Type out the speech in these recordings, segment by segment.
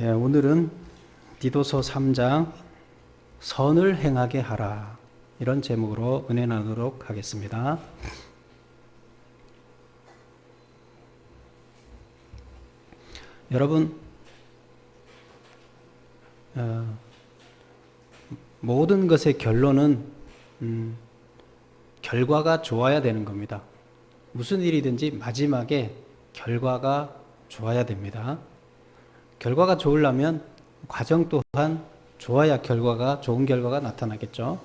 오늘은 디도서 3장 선을 행하게 하라, 이런 제목으로 은혜 나누도록 하겠습니다. 여러분, 모든 것의 결론은 결과가 좋아야 되는 겁니다. 무슨 일이든지 마지막에 결과가 좋아야 됩니다. 결과가 좋으려면 과정 또한 좋아야 좋은 결과가 나타나겠죠.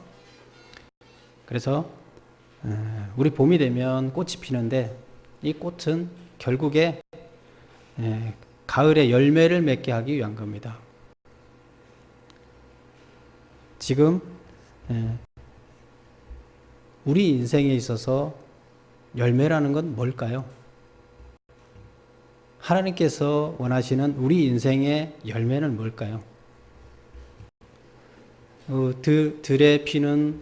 그래서 우리 봄이 되면 꽃이 피는데 이 꽃은 결국에 가을에 열매를 맺게 하기 위한 겁니다. 지금 우리 인생에 있어서 열매라는 건 뭘까요? 하나님께서 원하시는 우리 인생의 열매는 뭘까요? 들에 피는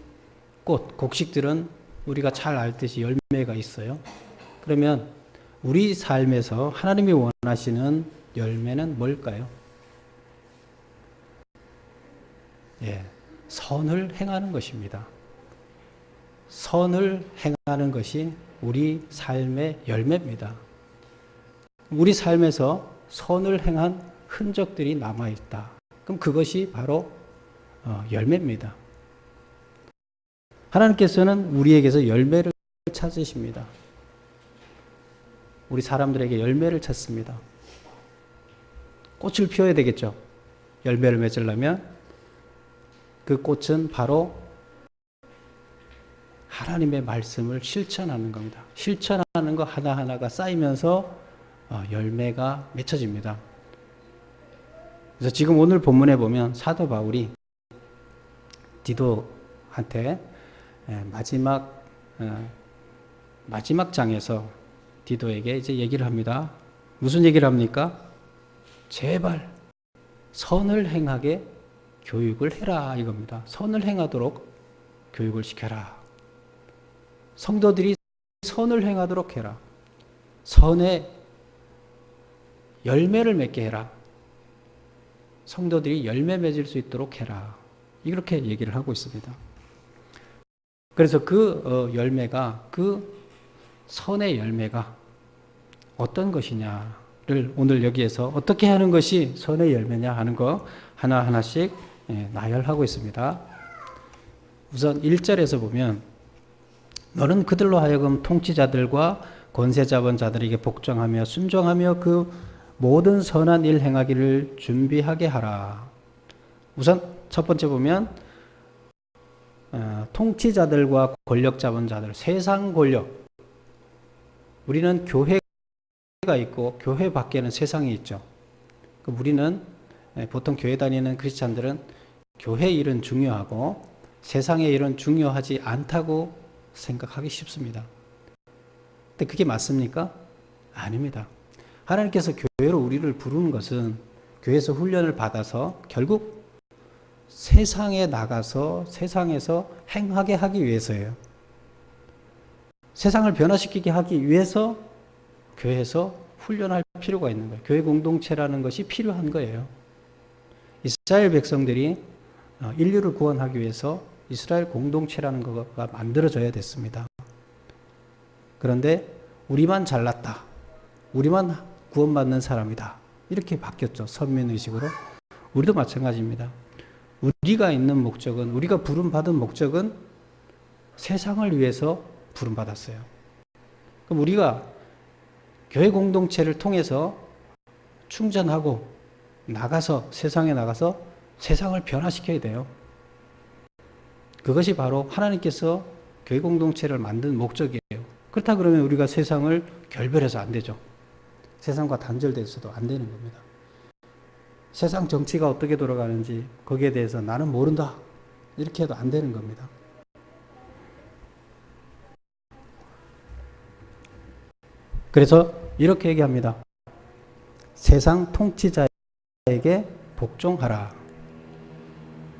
꽃, 곡식들은 우리가 잘 알듯이 열매가 있어요. 그러면 우리 삶에서 하나님이 원하시는 열매는 뭘까요? 선을 행하는 것입니다. 선을 행하는 것이 우리 삶의 열매입니다. 우리 삶에서 선을 행한 흔적들이 남아있다. 그럼 그것이 바로 열매입니다. 하나님께서는 우리에게서 열매를 찾으십니다. 우리 사람들에게 열매를 찾습니다. 꽃을 피워야 되겠죠. 열매를 맺으려면 그 꽃은 바로 하나님의 말씀을 실천하는 겁니다. 실천하는 거 하나하나가 쌓이면서 열매가 맺혀집니다. 그래서 지금 오늘 본문에 보면 사도 바울이 디도한테 마지막 장에서 디도에게 이제 얘기를 합니다. 무슨 얘기를 합니까? 제발 선을 행하게 교육을 해라, 이겁니다. 선을 행하도록 교육을 시켜라. 성도들이 선을 행하도록 해라. 선의 열매를 맺게 해라. 성도들이 열매 맺을 수 있도록 해라. 이렇게 얘기를 하고 있습니다. 그래서 그 열매가, 그 선의 열매가 어떤 것이냐를 오늘 여기에서 어떻게 하는 것이 선의 열매냐 하는 거 하나하나씩 나열하고 있습니다. 우선 1절에서 보면 너는 그들로 하여금 통치자들과 권세 잡은 자들에게 복종하며 순종하며 그 모든 선한 일 행하기를 준비하게 하라. 우선 첫 번째 보면 통치자들과 권력 잡은 자들, 세상 권력. 우리는 교회가 있고 교회 밖에는 세상이 있죠. 우리는 보통 교회 다니는 크리스찬들은 교회 일은 중요하고 세상의 일은 중요하지 않다고 생각하기 쉽습니다. 근데 그게 맞습니까? 아닙니다. 하나님께서 교회로 우리를 부르는 것은 교회에서 훈련을 받아서 결국 세상에 나가서 세상에서 행하게 하기 위해서예요. 세상을 변화시키게 하기 위해서 교회에서 훈련할 필요가 있는 거예요. 교회 공동체라는 것이 필요한 거예요. 이스라엘 백성들이 인류를 구원하기 위해서 이스라엘 공동체라는 것가 만들어져야 됐습니다. 그런데 우리만 잘났다, 우리만 구원받는 사람이다, 이렇게 바뀌었죠. 선민의식으로. 우리도 마찬가지입니다. 우리가 있는 목적은, 우리가 부름받은 목적은 세상을 위해서 부름받았어요. 그럼 우리가 교회 공동체를 통해서 충전하고 나가서, 세상에 나가서 세상을 변화시켜야 돼요. 그것이 바로 하나님께서 교회 공동체를 만든 목적이에요. 그렇다 그러면 우리가 세상을 결별해서 안 되죠. 세상과 단절돼서도 안 되는 겁니다. 세상 정치가 어떻게 돌아가는지 거기에 대해서 나는 모른다, 이렇게 해도 안 되는 겁니다. 그래서 이렇게 얘기합니다. 세상 통치자에게 복종하라.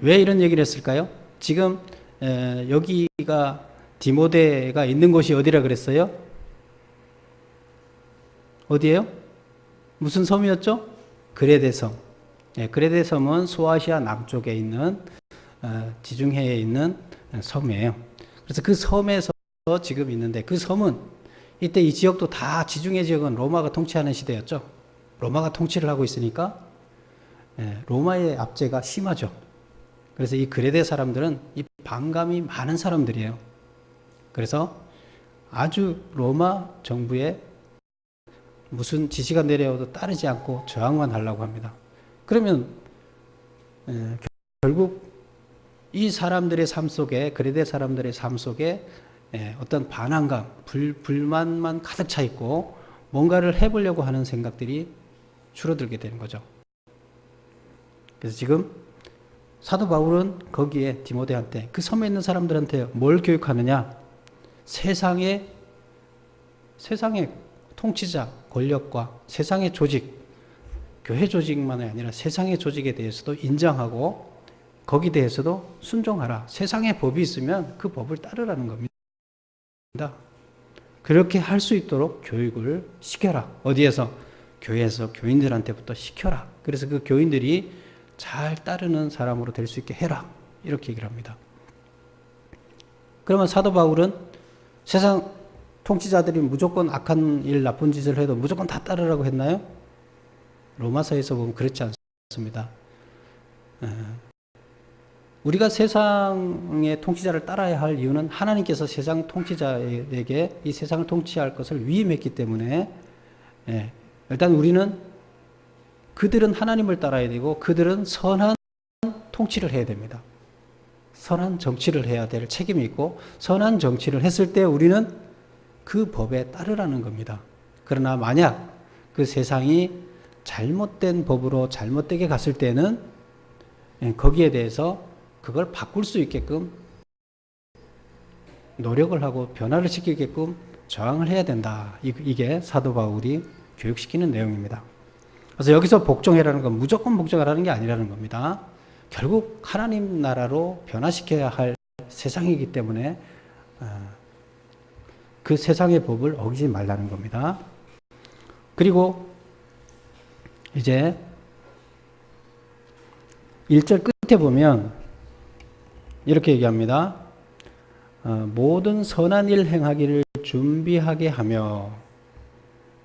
왜 이런 얘기를 했을까요? 지금 여기가 디모데가 있는 곳이 어디라 그랬어요? 어디예요? 무슨 섬이었죠? 그레데성. 그레데 섬은 소아시아 남쪽에 있는 지중해에 있는 섬이에요. 그래서 그 섬에서 지금 있는데 그 섬은 이때 이 지역도 다 지중해 지역은 로마가 통치하는 시대였죠. 로마가 통치를 하고 있으니까 로마의 압제가 심하죠. 그래서 이 그레데 사람들은 이 반감이 많은 사람들이에요. 그래서 아주 로마 정부에 무슨 지시가 내려와도 따르지 않고 저항만 하려고 합니다. 그러면 결국 이 사람들의 삶 속에 그레데 사람들의 삶 속에 어떤 반항감, 불만만 가득 차 있고 뭔가를 해보려고 하는 생각들이 줄어들게 되는 거죠. 그래서 지금 사도 바울은 거기에 디모데한테 그 섬에 있는 사람들한테 뭘 교육하느냐? 세상의 통치자, 권력과 세상의 조직, 교회 조직만이 아니라 세상의 조직에 대해서도 인정하고 거기에 대해서도 순종하라. 세상의 법이 있으면 그 법을 따르라는 겁니다. 그렇게 할 수 있도록 교육을 시켜라. 어디에서? 교회에서 교인들한테부터 시켜라. 그래서 그 교인들이 잘 따르는 사람으로 될 수 있게 해라. 이렇게 얘기를 합니다. 그러면 사도 바울은 세상 통치자들이 무조건 악한 일, 나쁜 짓을 해도 무조건 다 따르라고 했나요? 로마서에서 보면 그렇지 않습니다. 우리가 세상의 통치자를 따라야 할 이유는 하나님께서 세상 통치자에게 이 세상을 통치할 것을 위임했기 때문에 일단 우리는 그들은 하나님을 따라야 되고 그들은 선한 통치를 해야 됩니다. 선한 정치를 해야 될 책임이 있고 선한 정치를 했을 때 우리는 그 법에 따르라는 겁니다. 그러나 만약 그 세상이 잘못된 법으로 잘못되게 갔을 때는 거기에 대해서 그걸 바꿀 수 있게끔 노력을 하고 변화를 시키게끔 저항을 해야 된다. 이게 사도 바울이 교육시키는 내용입니다. 그래서 여기서 복종해라는 건 무조건 복종하라는 게 아니라는 겁니다. 결국 하나님 나라로 변화시켜야 할 세상이기 때문에 그 세상의 법을 어기지 말라는 겁니다. 그리고 이제 1절 끝에 보면 이렇게 얘기합니다. 모든 선한 일 행하기를 준비하게 하며,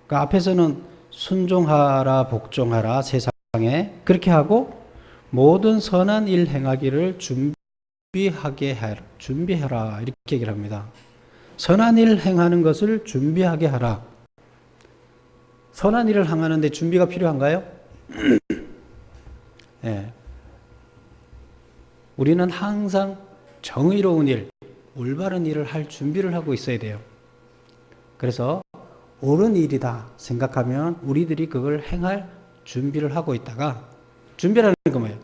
그러니까 앞에서는 순종하라, 복종하라, 세상에 그렇게 하고 모든 선한 일 행하기를 준비하라 이렇게 얘기를 합니다. 선한 일 행하는 것을 준비하게 하라. 선한 일을 행하는데 준비가 필요한가요? 네. 우리는 항상 정의로운 일, 올바른 일을 할 준비를 하고 있어야 돼요. 그래서 옳은 일이다 생각하면 우리들이 그걸 행할 준비를 하고 있다가, 준비라는 건 뭐예요?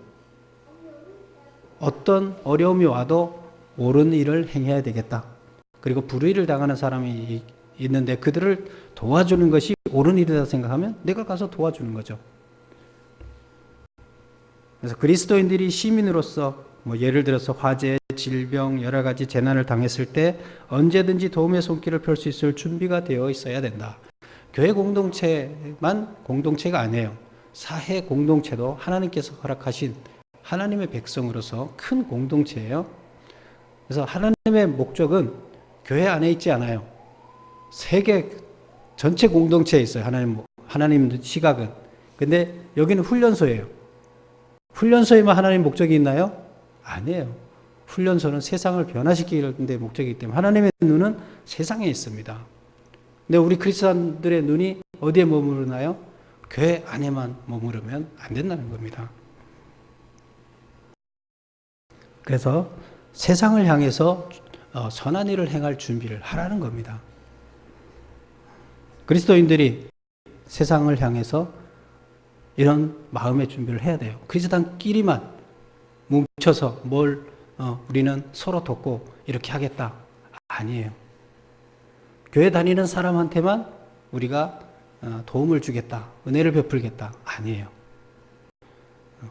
어떤 어려움이 와도 옳은 일을 행해야 되겠다. 그리고 불의를 당하는 사람이 있는데 그들을 도와주는 것이 옳은 일이다 생각하면 내가 가서 도와주는 거죠. 그래서 그리스도인들이 시민으로서 예를 들어서 화재, 질병, 여러 가지 재난을 당했을 때 언제든지 도움의 손길을 펼 수 있을 준비가 되어 있어야 된다. 교회 공동체만 공동체가 아니에요. 사회 공동체도 하나님께서 허락하신 하나님의 백성으로서 큰 공동체예요. 그래서 하나님의 목적은 교회 안에 있지 않아요. 세계 전체 공동체에 있어요. 하나님 시각은. 근데 여기는 훈련소예요. 훈련소에만 하나님 목적이 있나요? 아니에요. 훈련소는 세상을 변화시키는 데 목적이기 때문에 하나님의 눈은 세상에 있습니다. 근데 우리 크리스찬들의 눈이 어디에 머무르나요? 교회 안에만 머무르면 안 된다는 겁니다. 그래서 세상을 향해서 선한 일을 행할 준비를 하라는 겁니다. 그리스도인들이 세상을 향해서 이런 마음의 준비를 해야 돼요. 그리스도인끼리만 뭉쳐서 우리는 서로 돕고 이렇게 하겠다. 아니에요. 교회 다니는 사람한테만 우리가 도움을 주겠다. 은혜를 베풀겠다. 아니에요.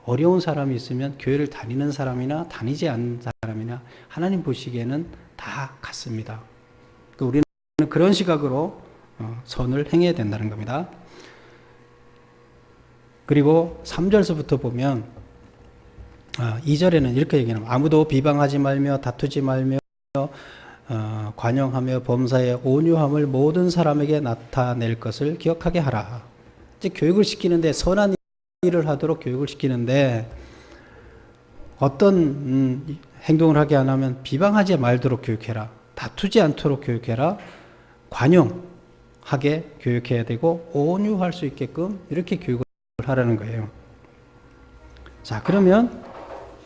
어려운 사람이 있으면 교회를 다니는 사람이나 다니지 않는 사람이나 하나님 보시기에는 다 같습니다. 우리는 그런 시각으로 선을 행해야 된다는 겁니다. 그리고 3절서부터 보면 2절에는 이렇게 얘기합니다. 아무도 비방하지 말며 다투지 말며 관용하며 범사에 온유함을 모든 사람에게 나타낼 것을 기억하게 하라. 이제 교육을 시키는데, 선한 일을 하도록 교육을 시키는데 어떤 행동을 하게 하냐면 비방하지 말도록 교육해라. 다투지 않도록 교육해라. 관용하게 교육해야 되고 온유할 수 있게끔 이렇게 교육을 하라는 거예요. 자, 그러면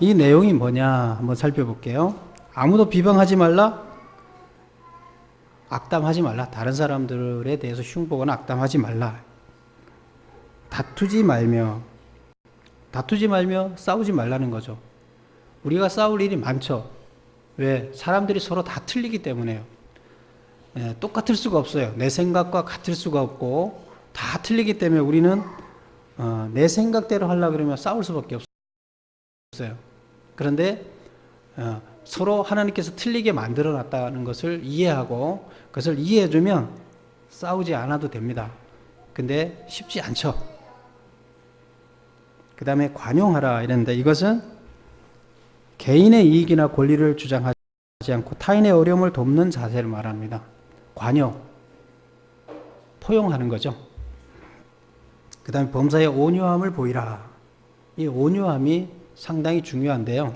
이 내용이 뭐냐 한번 살펴볼게요. 아무도 비방하지 말라. 악담하지 말라. 다른 사람들에 대해서 흉보거나 악담하지 말라. 다투지 말며 싸우지 말라는 거죠. 우리가 싸울 일이 많죠. 왜? 사람들이 서로 다 틀리기 때문에요. 똑같을 수가 없어요. 내 생각과 같을 수가 없고 다 틀리기 때문에 우리는 내 생각대로 하려고 그러면 싸울 수밖에 없어요. 그런데 서로 하나님께서 틀리게 만들어 놨다는 것을 이해하고 그것을 이해해주면 싸우지 않아도 됩니다. 근데 쉽지 않죠. 그 다음에 관용하라 이랬는데, 이것은 개인의 이익이나 권리를 주장하지 않고 타인의 어려움을 돕는 자세를 말합니다. 관용, 포용하는 거죠. 그 다음에 범사에 온유함을 보이라. 이 온유함이 상당히 중요한데요.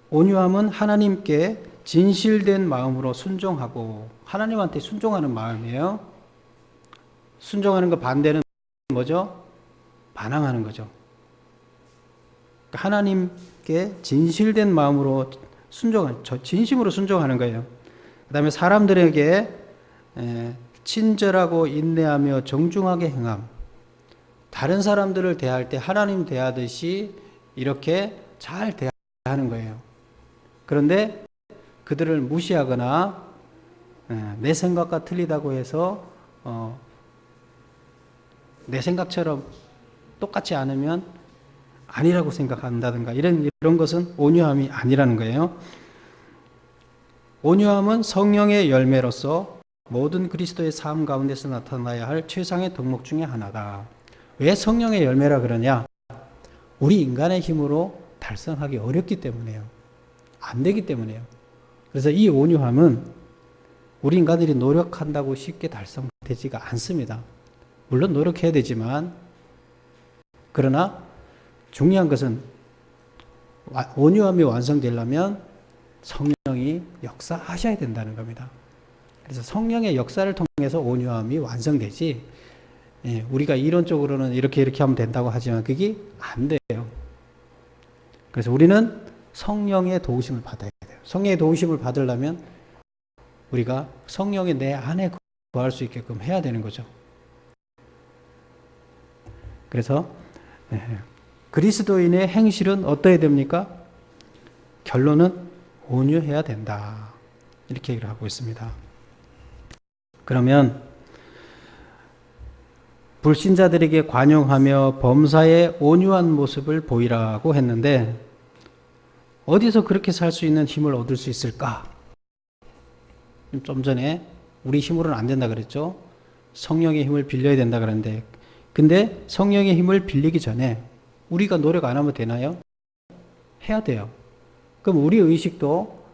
온유함은 하나님께 진실된 마음으로 순종하고, 하나님한테 순종하는 마음이에요. 순종하는 거 반대는 뭐죠? 반항하는 거죠. 하나님께 진실된 마음으로 진심으로 순종하는 거예요. 그 다음에 사람들에게 친절하고 인내하며 정중하게 행함. 다른 사람들을 대할 때 하나님 대하듯이 이렇게 잘 대하는 거예요. 그런데 그들을 무시하거나 내 생각과 틀리다고 해서 내 생각처럼 똑같지 않으면 아니라고 생각한다든가 이런 것은 온유함이 아니라는 거예요. 온유함은 성령의 열매로서 모든 그리스도의 삶 가운데서 나타나야 할 최상의 덕목 중에 하나다. 왜 성령의 열매라 그러냐? 우리 인간의 힘으로 달성하기 어렵기 때문에요. 안 되기 때문에요. 그래서 이 온유함은 우리 인간들이 노력한다고 쉽게 달성되지가 않습니다. 물론 노력해야 되지만, 그러나 중요한 것은 온유함이 완성되려면 성령이 역사하셔야 된다는 겁니다. 그래서 성령의 역사를 통해서 온유함이 완성되지, 우리가 이론적으로는 이렇게 하면 된다고 하지만 그게 안 돼요. 그래서 우리는 성령의 도우심을 받아야 돼요. 성령의 도우심을 받으려면 우리가 성령이 내 안에 거할 수 있게끔 해야 되는 거죠. 그래서 그리스도인의 행실은 어떠해야 됩니까? 결론은 온유해야 된다. 이렇게 얘기를 하고 있습니다. 그러면 불신자들에게 관용하며 범사에 온유한 모습을 보이라고 했는데, 어디서 그렇게 살 수 있는 힘을 얻을 수 있을까? 좀 전에 우리 힘으로는 안 된다 그랬죠. 성령의 힘을 빌려야 된다 그랬는데, 근데 성령의 힘을 빌리기 전에 우리가 노력 안 하면 되나요? 해야 돼요. 그럼 우리 의식도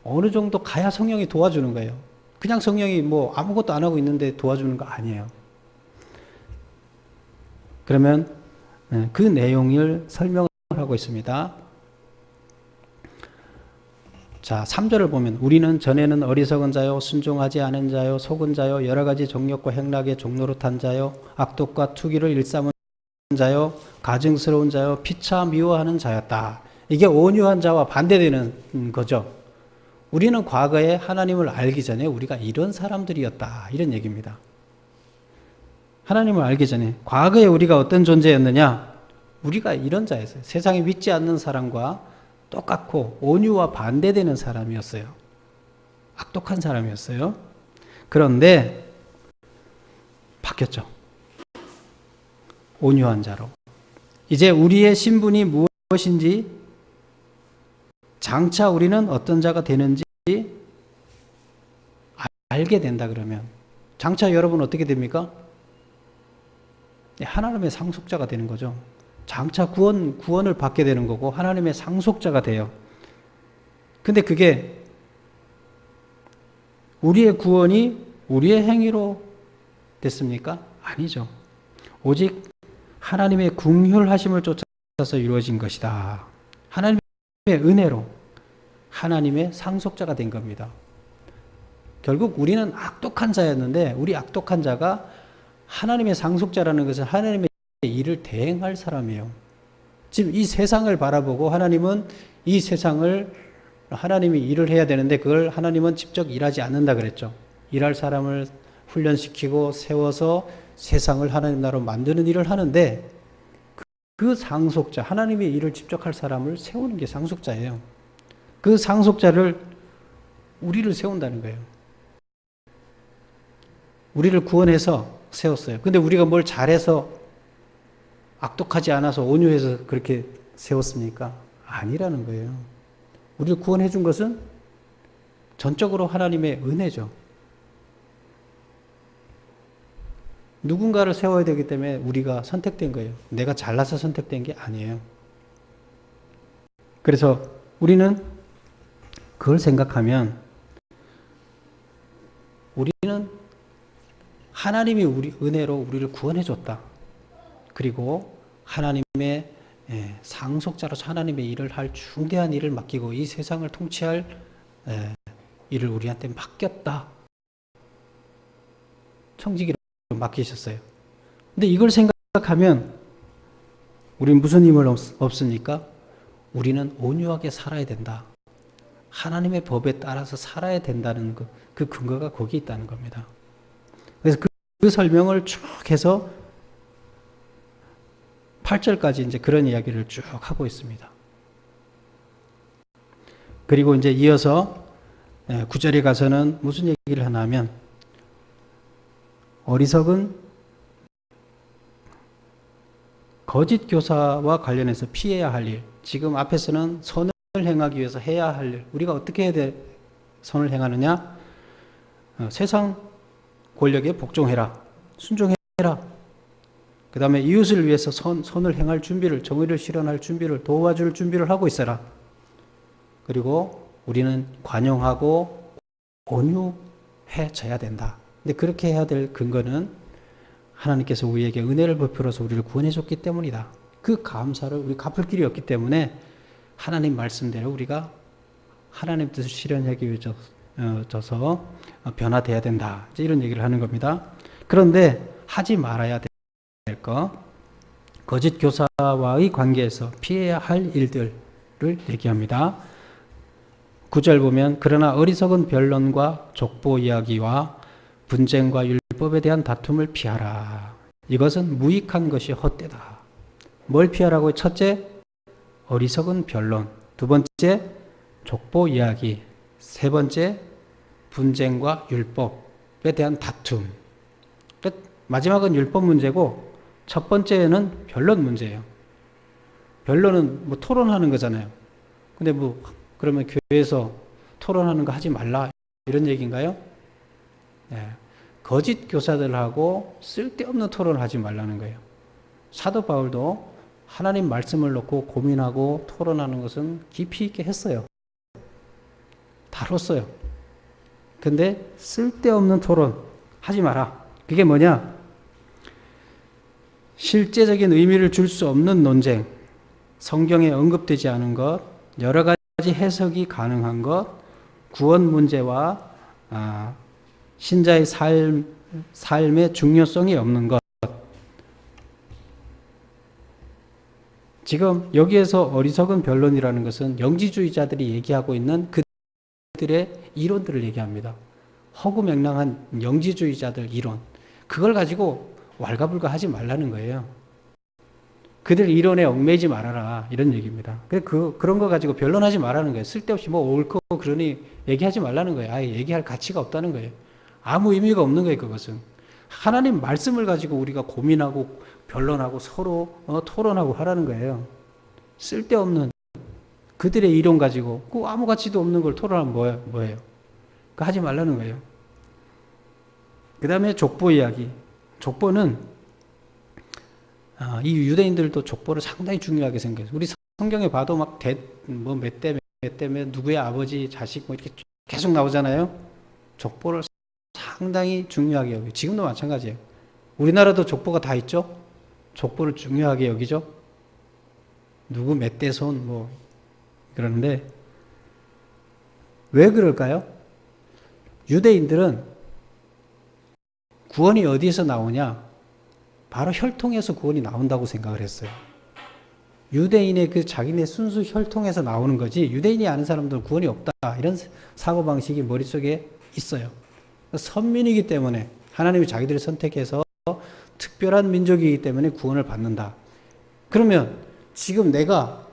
어느 정도 가야 성령이 도와주는 거예요. 그냥 성령이 뭐 아무것도 안 하고 있는데 도와주는 거 아니에요. 그러면 그 내용을 설명을 하고 있습니다. 자, 3절을 보면 우리는 전에는 어리석은 자요, 순종하지 않은 자요, 속은 자요, 여러 가지 정욕과 행락의 종노릇한 자요, 악독과 투기를 일삼은 자요, 가증스러운 자요, 피차 미워하는 자였다. 이게 온유한 자와 반대되는 거죠. 우리는 과거에 하나님을 알기 전에 우리가 이런 사람들이었다. 이런 얘기입니다. 하나님을 알기 전에 과거에 우리가 어떤 존재였느냐? 우리가 이런 자였어요. 세상에 믿지 않는 사람과 똑같고 온유와 반대되는 사람이었어요. 악독한 사람이었어요. 그런데 바뀌었죠. 온유한 자로. 이제 우리의 신분이 무엇인지, 장차 우리는 어떤 자가 되는지 알게 된다 그러면, 장차 여러분 어떻게 됩니까? 하나님의 상속자가 되는 거죠. 장차 구원을 받게 되는 거고 하나님의 상속자가 돼요. 근데 그게 우리의 구원이 우리의 행위로 됐습니까? 아니죠. 오직 하나님의 긍휼하심을 쫓아서 이루어진 것이다. 하나님의 은혜로 하나님의 상속자가 된 겁니다. 결국 우리는 악독한 자였는데 우리 악독한 자가 하나님의 상속자라는 것은 하나님의 일을 대행할 사람이에요. 지금 이 세상을 바라보고 하나님은 이 세상을 하나님이 일을 해야 되는데 그걸 하나님은 직접 일하지 않는다 그랬죠. 일할 사람을 훈련시키고 세워서 세상을 하나님 나라로 만드는 일을 하는데 그 상속자, 하나님의 일을 직접 할 사람을 세우는 게 상속자예요. 그 상속자를 우리를 세운다는 거예요. 우리를 구원해서 세웠어요. 근데 우리가 뭘 잘해서 악독하지 않아서 온유해서 그렇게 세웠습니까? 아니라는 거예요. 우리를 구원해 준 것은 전적으로 하나님의 은혜죠. 누군가를 세워야 되기 때문에 우리가 선택된 거예요. 내가 잘나서 선택된 게 아니에요. 그래서 우리는 그걸 생각하면 우리는 하나님이 우리 은혜로 우리를 구원해 줬다. 그리고 하나님의 상속자로서 하나님의 일을 할 중대한 일을 맡기고 이 세상을 통치할 일을 우리한테 맡겼다. 청지기로 맡기셨어요. 근데 이걸 생각하면 우리는 무슨 힘을 없습니까? 우리는 온유하게 살아야 된다. 하나님의 법에 따라서 살아야 된다는 그 근거가 거기 있다는 겁니다. 그래서 그 설명을 쭉 해서 8절까지 이제 그런 이야기를 쭉 하고 있습니다. 그리고 이제 이어서 9절에 가서는 무슨 얘기를 하냐면 어리석은 거짓 교사와 관련해서 피해야 할 일, 지금 앞에서는 선을 행하기 위해서 해야 할 일, 우리가 어떻게 해야 돼 선을 행하느냐? 세상 권력에 복종해라, 순종해라. 그 다음에 이웃을 위해서 선을 행할 준비를, 정의를 실현할 준비를, 도와줄 준비를 하고 있어라. 그리고 우리는 관용하고 온유해져야 된다. 근데 그렇게 해야 될 근거는 하나님께서 우리에게 은혜를 베풀어서 우리를 구원해 줬기 때문이다. 그 감사를 우리 갚을 길이 없기 때문에 하나님 말씀대로 우리가 하나님 뜻을 실현하기 위해서 변화돼야 된다. 이제 이런 얘기를 하는 겁니다. 그런데 하지 말아야 될 거, 거짓 교사와의 관계에서 피해야 할 일들을 얘기합니다. 9절 보면 그러나 어리석은 변론과 족보 이야기와 분쟁과 율법에 대한 다툼을 피하라. 이것은 무익한 것이 헛되다. 뭘 피하라고요? 첫째, 어리석은 변론. 두 번째, 족보 이야기. 세 번째, 분쟁과 율법에 대한 다툼. 마지막은 율법 문제고 첫 번째는 변론 문제예요. 변론은 뭐 토론하는 거잖아요. 근데 뭐 그러면 교회에서 토론하는 거 하지 말라 이런 얘기인가요? 네. 거짓 교사들하고 쓸데없는 토론을 하지 말라는 거예요. 사도 바울도 하나님 말씀을 놓고 고민하고 토론하는 것은 깊이 있게 했어요. 다뤘어요. 근데 쓸데없는 토론 하지 마라. 그게 뭐냐? 실제적인 의미를 줄 수 없는 논쟁, 성경에 언급되지 않은 것, 여러 가지 해석이 가능한 것, 구원 문제와 신자의 삶의 중요성이 없는 것. 지금 여기에서 어리석은 변론이라는 것은 영지주의자들이 얘기하고 있는 그들의 이론들을 얘기합니다. 허구맹랑한 영지주의자들 이론. 그걸 가지고 왈가불가 하지 말라는 거예요. 그들 이론에 얽매이지 말아라 이런 얘기입니다. 그런 거 가지고 변론하지 말라는 거예요. 쓸데없이 뭐 옳고 그러니 얘기하지 말라는 거예요. 아예 얘기할 가치가 없다는 거예요. 아무 의미가 없는 거예요. 그것은 하나님 말씀을 가지고 우리가 고민하고 변론하고 서로 토론하고 하라는 거예요. 쓸데없는 그들의 이론 가지고 그 아무 가치도 없는 걸 토론하면 뭐예요? 그거 하지 말라는 거예요. 그 다음에 족보 이야기. 족보는 이 유대인들도 족보를 상당히 중요하게 생각해요. 우리 성경에 봐도 막 몇 대 누구의 아버지, 자식 뭐 이렇게 계속 나오잖아요. 족보를 상당히 중요하게 여겨요. 지금도 마찬가지예요. 우리나라도 족보가 다 있죠. 족보를 중요하게 여기죠. 누구 몇 대 손 뭐 그러는데 왜 그럴까요? 유대인들은 구원이 어디에서 나오냐? 바로 혈통에서 구원이 나온다고 생각을 했어요. 유대인의 그 자기네 순수 혈통에서 나오는 거지 유대인이 아는 사람들은 구원이 없다. 이런 사고방식이 머릿속에 있어요. 선민이기 때문에 하나님이 자기들을 선택해서 특별한 민족이기 때문에 구원을 받는다. 그러면 지금 내가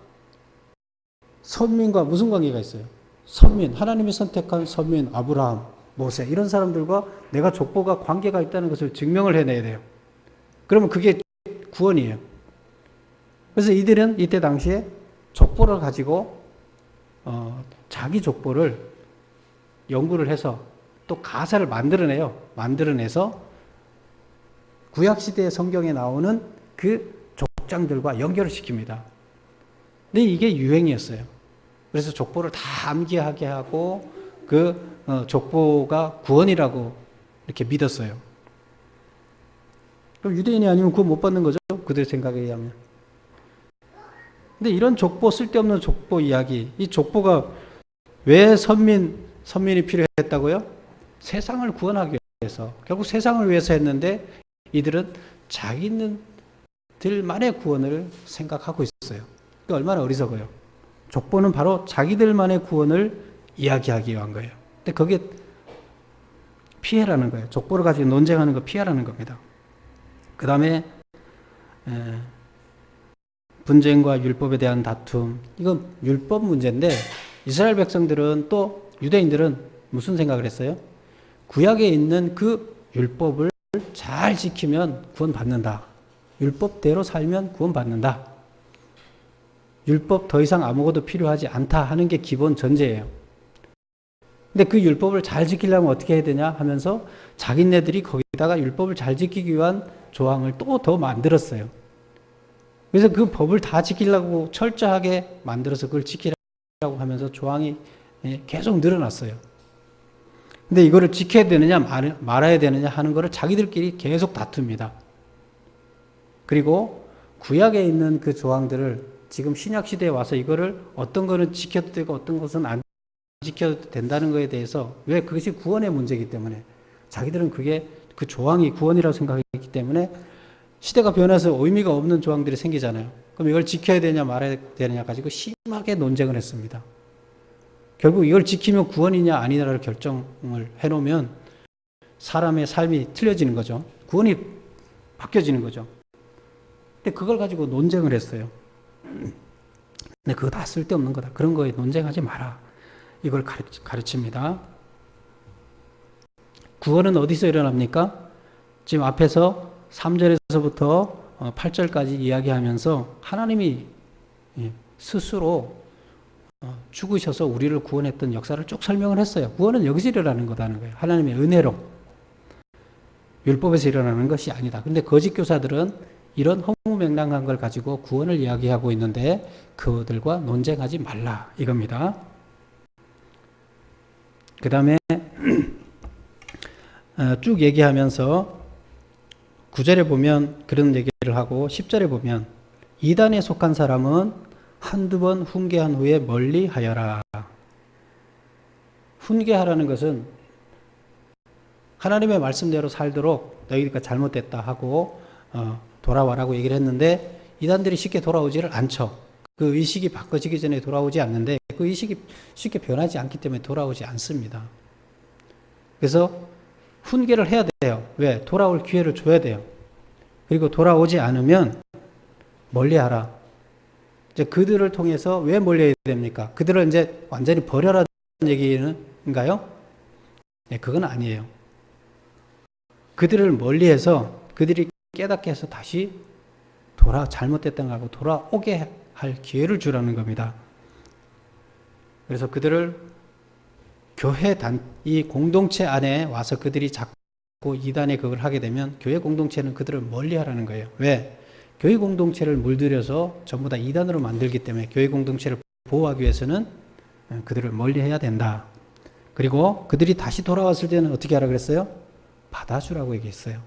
선민과 무슨 관계가 있어요? 선민, 하나님이 선택한 선민, 아브라함, 모세 이런 사람들과 내가 족보가 관계가 있다는 것을 증명을 해내야 돼요. 그러면 그게 구원이에요. 그래서 이들은 이때 당시에 족보를 가지고 자기 족보를 연구를 해서 또 가사를 만들어내서 구약시대의 성경에 나오는 그 족장들과 연결을 시킵니다. 근데 이게 유행이었어요. 그래서 족보를 다 암기하게 하고 그 족보가 구원이라고 이렇게 믿었어요. 그럼 유대인이 아니면 구원 못 받는 거죠? 그들 생각에 의하면. 근데 이런 족보, 쓸데없는 족보 이야기, 이 족보가 왜 선민이 필요했다고요? 세상을 구원하기 위해서. 결국 세상을 위해서 했는데 이들은 자기들만의 구원을 생각하고 있어요. 그러니까 얼마나 어리석어요. 족보는 바로 자기들만의 구원을 이야기하기 위한 거예요. 근데 그게 피해라는 거예요. 족보를 가지고 논쟁하는 거 피해라는 겁니다. 그 다음에 분쟁과 율법에 대한 다툼. 이건 율법 문제인데 이스라엘 백성들은 또 유대인들은 무슨 생각을 했어요? 구약에 있는 그 율법을 잘 지키면 구원받는다. 율법대로 살면 구원받는다. 율법 더 이상 아무것도 필요하지 않다 하는 게 기본 전제예요. 근데 그 율법을 잘 지키려면 어떻게 해야 되냐 하면서 자기네들이 거기다가 율법을 잘 지키기 위한 조항을 또 더 만들었어요. 그래서 그 법을 다 지키려고 철저하게 만들어서 그걸 지키라고 하면서 조항이 계속 늘어났어요. 근데 이거를 지켜야 되느냐 말아야 되느냐 하는 거를 자기들끼리 계속 다툽니다. 그리고 구약에 있는 그 조항들을 지금 신약 시대에 와서 이거를 어떤 거는 지켜도 되고 어떤 것은 안 지켜도 된다는 거에 대해서 왜 그것이 구원의 문제이기 때문에 자기들은 그게 그 조항이 구원이라고 생각했기 때문에 시대가 변해서 의미가 없는 조항들이 생기잖아요. 그럼 이걸 지켜야 되냐 말아야 되느냐 가지고 심하게 논쟁을 했습니다. 결국 이걸 지키면 구원이냐 아니냐를 결정을 해놓으면 사람의 삶이 틀려지는 거죠. 구원이 바뀌어지는 거죠. 근데 그걸 가지고 논쟁을 했어요. 근데 그거 다 쓸데없는 거다. 그런 거에 논쟁하지 마라. 이걸 가르칩니다. 구원은 어디서 일어납니까? 지금 앞에서 3절에서부터 8절까지 이야기하면서 하나님이 스스로 죽으셔서 우리를 구원했던 역사를 쭉 설명을 했어요. 구원은 여기서 일어나는 거다는 거예요. 하나님의 은혜로. 율법에서 일어나는 것이 아니다. 근데 거짓 교사들은 이런 허무맹랑한 걸 가지고 구원을 이야기하고 있는데 그들과 논쟁하지 말라 이겁니다. 그 다음에 쭉 얘기하면서 9절에 보면 그런 얘기를 하고 10절에 보면 이단에 속한 사람은 한두 번 훈계한 후에 멀리 하여라. 훈계하라는 것은 하나님의 말씀대로 살도록 너희가 잘못됐다 하고 돌아와라고 얘기를 했는데 이단들이 쉽게 돌아오지를 않죠. 그 의식이 바꿔지기 전에 돌아오지 않는데 그 의식이 쉽게 변하지 않기 때문에 돌아오지 않습니다. 그래서 훈계를 해야 돼요. 왜? 돌아올 기회를 줘야 돼요. 그리고 돌아오지 않으면 멀리하라. 이제 그들을 통해서 왜 멀리해야 됩니까? 그들을 이제 완전히 버려라는 얘기인가요? 네, 그건 아니에요. 그들을 멀리해서 그들이 깨닫게 해서 다시 잘못됐던 거 하고 돌아오게 할 기회를 주라는 겁니다. 그래서 그들을 교회 이 공동체 안에 와서 그들이 자꾸 이단에 그걸 하게 되면 교회 공동체는 그들을 멀리 하라는 거예요. 왜? 교회 공동체를 물들여서 전부 다 이단으로 만들기 때문에 교회 공동체를 보호하기 위해서는 그들을 멀리해야 된다. 그리고 그들이 다시 돌아왔을 때는 어떻게 하라 그랬어요? 받아주라고 얘기했어요.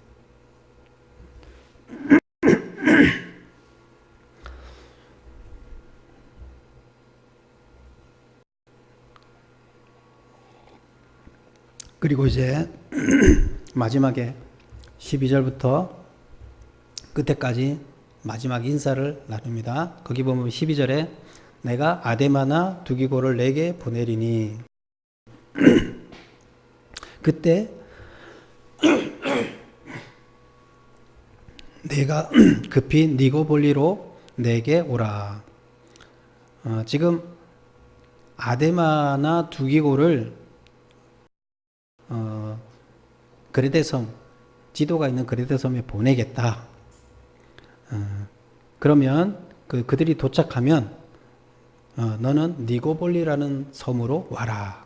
그리고 이제 마지막에 12절부터 끝에까지 마지막 인사를 나눕니다. 거기 보면 12절에 내가 아데마나 두기고를 내게 보내리니 그때 내가 급히 니고볼리로 내게 오라. 지금 아데마나 두기고를 그레데섬, 지도가 있는 그레데섬에 보내겠다. 그러면 그들이 도착하면 너는 니고볼리라는 섬으로 와라.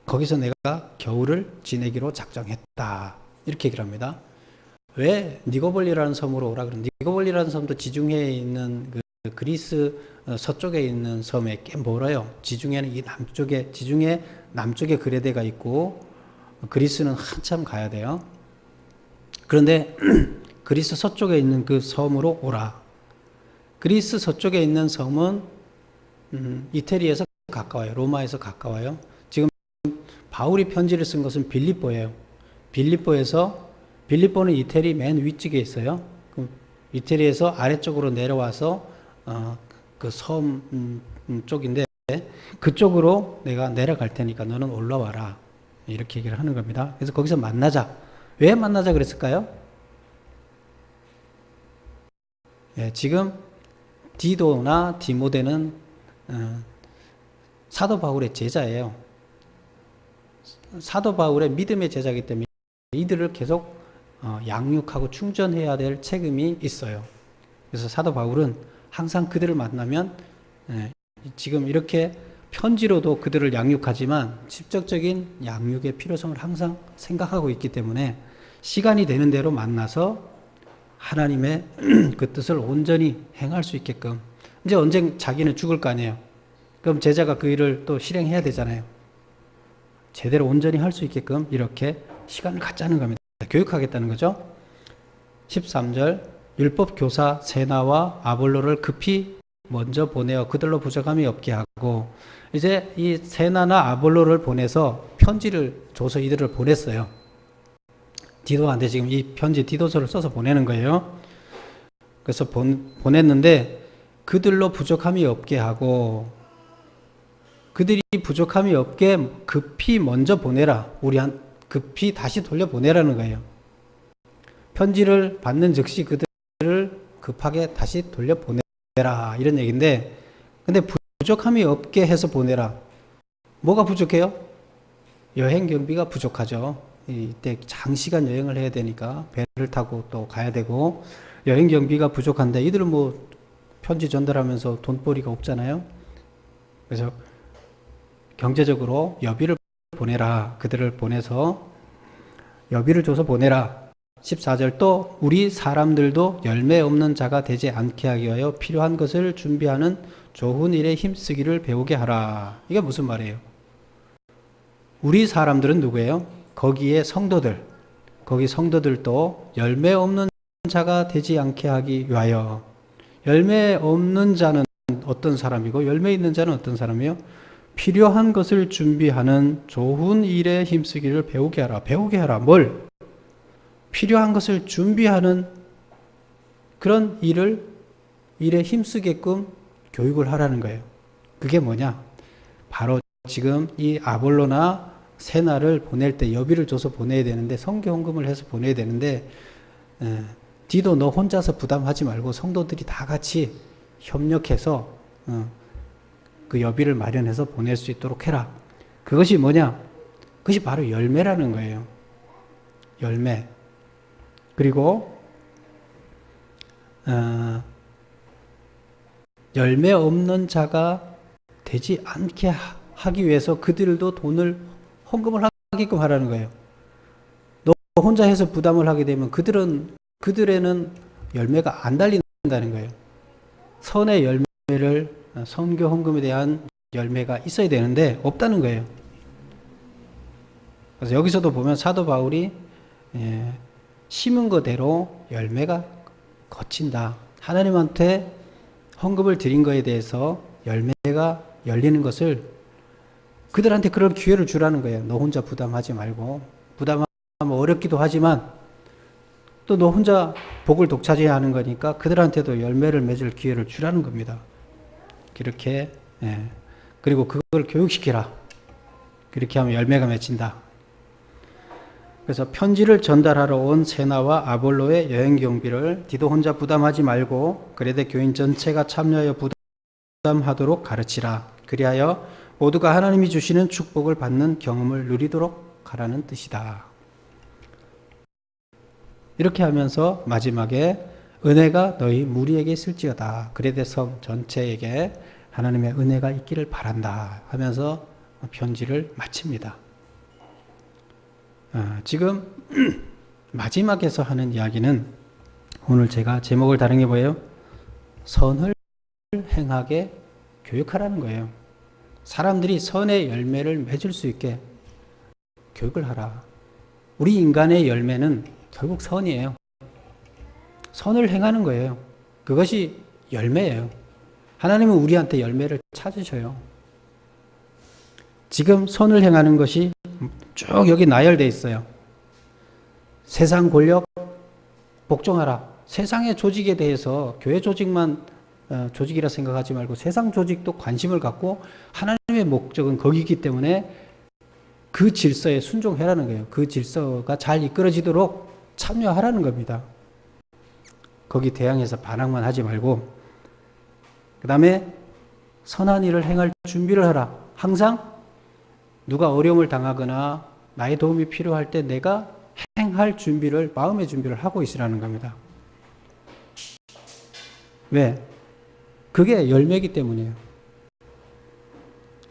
거기서 내가 겨울을 지내기로 작정했다. 이렇게 얘기를 합니다. 왜 니고볼리라는 섬으로 오라 그러면 니고볼리라는 섬도 지중해에 있는 그리스 서쪽에 있는 섬에 꽤 멀어요. 지중해는 이 남쪽에, 지중해 남쪽에 그레데가 있고 그리스는 한참 가야 돼요. 그런데 그리스 서쪽에 있는 그 섬으로 오라. 그리스 서쪽에 있는 섬은 이태리에서 가까워요. 로마에서 가까워요. 지금 바울이 편지를 쓴 것은 빌립보예요. 빌립보는 이태리 맨 위쪽에 있어요. 이태리에서 아래쪽으로 내려와서 그 섬 쪽인데 그쪽으로 내가 내려갈 테니까 너는 올라와라. 이렇게 얘기를 하는 겁니다. 그래서 거기서 만나자. 왜 만나자 그랬을까요? 예, 지금 디도나 디모데는 사도 바울의 제자예요. 사도 바울의 믿음의 제자이기 때문에 이들을 계속 양육하고 충전해야 될 책임이 있어요. 그래서 사도 바울은 항상 그들을 만나면 지금 이렇게 편지로도 그들을 양육하지만 직접적인 양육의 필요성을 항상 생각하고 있기 때문에 시간이 되는 대로 만나서 하나님의 그 뜻을 온전히 행할 수 있게끔 이제 언젠 자기는 죽을 거 아니에요. 그럼 제자가 그 일을 또 실행해야 되잖아요. 제대로 온전히 할 수 있게끔 이렇게 시간을 갖자는 겁니다. 교육하겠다는 거죠. 13절 율법 교사 세나와 아볼로를 급히 먼저 보내어 그들로 부족함이 없게 하고 이제 이 세나나 아볼로를 보내서 편지를 줘서 이들을 보냈어요. 디도한테 지금 이 편지 디도서를 써서 보내는 거예요. 그래서 보냈는데 그들로 부족함이 없게 하고 그들이 부족함이 없게 급히 먼저 보내라. 급히 다시 돌려보내라는 거예요. 편지를 받는 즉시 그들을 급하게 다시 돌려보내라. 이런 얘기인데 근데 부족함이 없게 해서 보내라. 뭐가 부족해요? 여행 경비가 부족하죠. 이때 장시간 여행을 해야 되니까 배를 타고 또 가야 되고 여행 경비가 부족한데 이들은 뭐 편지 전달하면서 돈벌이가 없잖아요. 그래서 경제적으로 여비를 보내라. 그들을 보내서 여비를 줘서 보내라. 14절 또 우리 사람들도 열매 없는 자가 되지 않게 하기 위하여 필요한 것을 준비하는 좋은 일에 힘쓰기를 배우게 하라. 이게 무슨 말이에요? 우리 사람들은 누구예요? 거기에 성도들. 거기 성도들도 열매 없는 자가 되지 않게 하기 위하여. 열매 없는 자는 어떤 사람이고 열매 있는 자는 어떤 사람이에요? 필요한 것을 준비하는 좋은 일에 힘쓰기를 배우게 하라. 배우게 하라. 뭘? 필요한 것을 준비하는 그런 일에 힘쓰게끔 교육을 하라는 거예요. 그게 뭐냐? 바로 지금 이 아볼로나 세나를 보낼 때 여비를 줘서 보내야 되는데 성교 헌금을 해서 보내야 되는데 디도 너 혼자서 부담하지 말고 성도들이 다 같이 협력해서 그 여비를 마련해서 보낼 수 있도록 해라. 그것이 뭐냐? 그것이 바로 열매라는 거예요. 열매. 그리고 열매 없는 자가 되지 않게 하기 위해서 그들도 돈을 헌금을 하게끔 하라는 거예요. 너 혼자 해서 부담을 하게 되면 그들에는 열매가 안 달리는 된다는 거예요. 선의 열매를, 선교 헌금에 대한 열매가 있어야 되는데 없다는 거예요. 그래서 여기서도 보면 사도 바울이 심은 거대로 열매가 거친다. 하나님한테 헌금을 드린 거에 대해서 열매가 열리는 것을 그들한테 그런 기회를 주라는 거예요. 너 혼자 부담하지 말고. 부담하면 어렵기도 하지만 또 너 혼자 복을 독차지해야 하는 거니까 그들한테도 열매를 맺을 기회를 주라는 겁니다. 그렇게 그리고 그걸 교육시키라. 그렇게 하면 열매가 맺힌다. 그래서 편지를 전달하러 온 세나와 아볼로의 여행 경비를 디도 혼자 부담하지 말고 그레데 교인 전체가 참여하여 부담하도록 가르치라. 그리하여 모두가 하나님이 주시는 축복을 받는 경험을 누리도록 하라는 뜻이다. 이렇게 하면서 마지막에 은혜가 너희 무리에게 있을지어다. 그레데 섬 전체에게 하나님의 은혜가 있기를 바란다 하면서 편지를 마칩니다. 지금 마지막에서 하는 이야기는 오늘 제가 제목을 다른 게 뭐예요? 선을 행하게 교육하라는 거예요. 사람들이 선의 열매를 맺을 수 있게 교육을 하라. 우리 인간의 열매는 결국 선이에요. 선을 행하는 거예요. 그것이 열매예요. 하나님은 우리한테 열매를 찾으셔요. 지금 선을 행하는 것이 쭉 여기 나열되어 있어요. 세상 권력 복종하라. 세상의 조직에 대해서 교회 조직만 조직이라 생각하지 말고 세상 조직도 관심을 갖고 하나님의 목적은 거기이기 때문에 그 질서에 순종하라는 거예요. 그 질서가 잘 이끌어지도록 참여하라는 겁니다. 거기 대항해서 반항만 하지 말고 그 다음에 선한 일을 행할 준비를 하라. 항상 누가 어려움을 당하거나 나의 도움이 필요할 때 내가 행할 준비를, 마음의 준비를 하고 있으라는 겁니다. 왜? 그게 열매이기 때문이에요.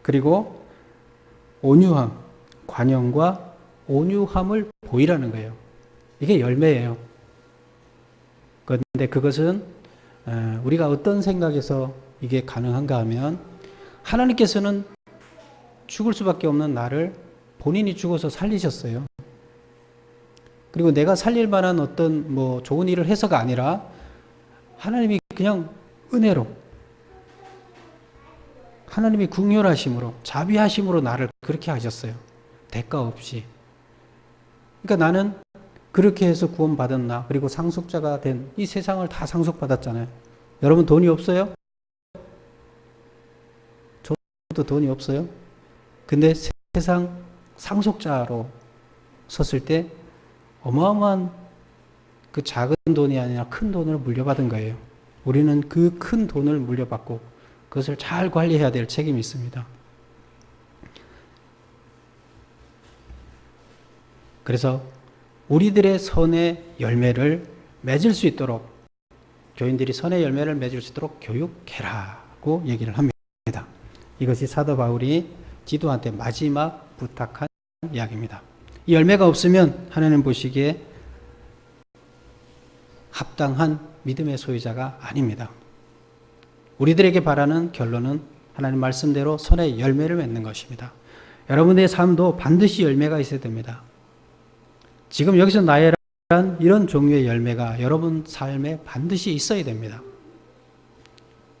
그리고 온유함, 관용과 온유함을 보이라는 거예요. 이게 열매예요. 그런데 그것은 우리가 어떤 생각에서 이게 가능한가 하면 하나님께서는 죽을 수밖에 없는 나를 본인이 죽어서 살리셨어요. 그리고 내가 살릴 만한 어떤 좋은 일을 해서가 아니라 하나님이 그냥 은혜로 하나님이 긍휼하심으로 자비하심으로 나를 그렇게 하셨어요. 대가 없이. 그러니까 나는 그렇게 해서 구원받은 나 그리고 상속자가 된 이 세상을 다 상속받았잖아요. 여러분 돈이 없어요? 저도 돈이 없어요. 근데 세상 상속자로 섰을 때 어마어마한 그 작은 돈이 아니라 큰 돈을 물려받은 거예요. 우리는 그 큰 돈을 물려받고 그것을 잘 관리해야 될 책임이 있습니다. 그래서 우리들의 선의 열매를 맺을 수 있도록 교인들이 선의 열매를 맺을 수 있도록 교육해라고 얘기를 합니다. 이것이 사도 바울이 디도한테 마지막 부탁한 이야기입니다. 이 열매가 없으면 하나님 보시기에 합당한 믿음의 소유자가 아닙니다. 우리들에게 바라는 결론은 하나님 말씀대로 선의 열매를 맺는 것입니다. 여러분의 삶도 반드시 열매가 있어야 됩니다. 지금 여기서 나열한 이런 종류의 열매가 여러분 삶에 반드시 있어야 됩니다.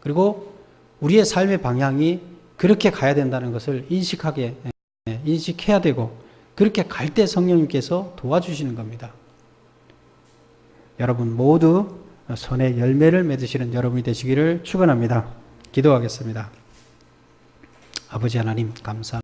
그리고 우리의 삶의 방향이 그렇게 가야 된다는 것을 인식해야 되고 그렇게 갈 때 성령님께서 도와주시는 겁니다. 여러분 모두 선의 열매를 맺으시는 여러분이 되시기를 축원합니다. 기도하겠습니다. 아버지 하나님 감사합니다.